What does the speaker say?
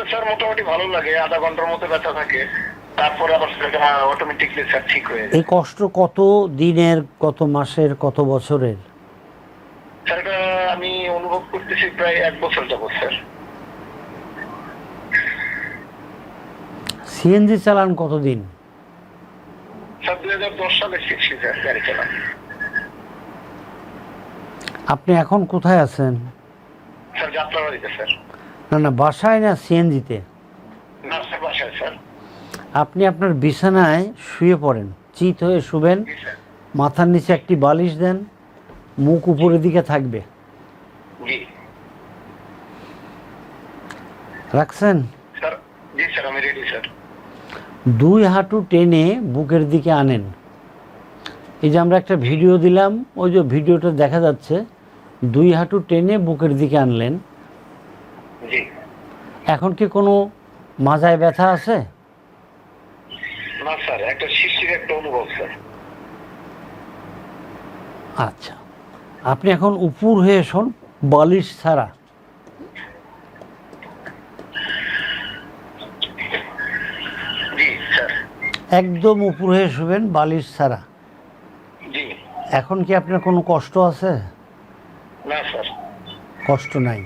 করলে স্যার মোটামুটি ভালো লাগে, আধা ঘন্টার মতো ব্যথা থাকে, তারপরে আবার অটোমেটিকলি স্যার ঠিক হয়ে যায়। এই কষ্ট কত দিনের, কত মাসের, কত বছরের? স্যার এটা আমি অনুভব করতেছি প্রায় 1 বছর যাবত স্যার। সিএনজি চালান কতদিন? স্যার 2010 সালে শিখছি স্যার গাড়ি চালান। আপনি এখন কোথায় আছেন? স্যার যাত্রাবাড়িতে স্যার। না না, বাসায় না সিএনজিতে? না স্যার বাসায় স্যার। আপনি আপনার বিছানায় শুয়ে পড়েন, চিত হয়ে শুবেন, জি স্যার। মাথার নিচে একটি বালিশ দেন, মুখ উপরের দিকে থাকবে। জি রাখছেন? স্যার। জি স্যার আমি রেডি স্যার। 2 হাঁটু টেনে বুকের দিকে আনেন। এই যে আমরা একটা ভিডিও দিলাম, ওই যে ভিডিওটা দেখা যাচ্ছে, 2 হাঁটু টেনে বুকের দিকে আনলেন। জি। এখন কি কোনো মাজায় ব্যথা আছে? না স্যার, একটা শিরশির একটা অনুভব স্যার। আচ্ছা, আপনি এখন উপর হয়ে শোন, বালিশ ছাড়া। জি স্যার। একদম উপর হয়ে শুবেন, বালিশ ছাড়া। জি। এখন কি আপনার কোনো কষ্ট আছে? না স্যার। কষ্ট নাই।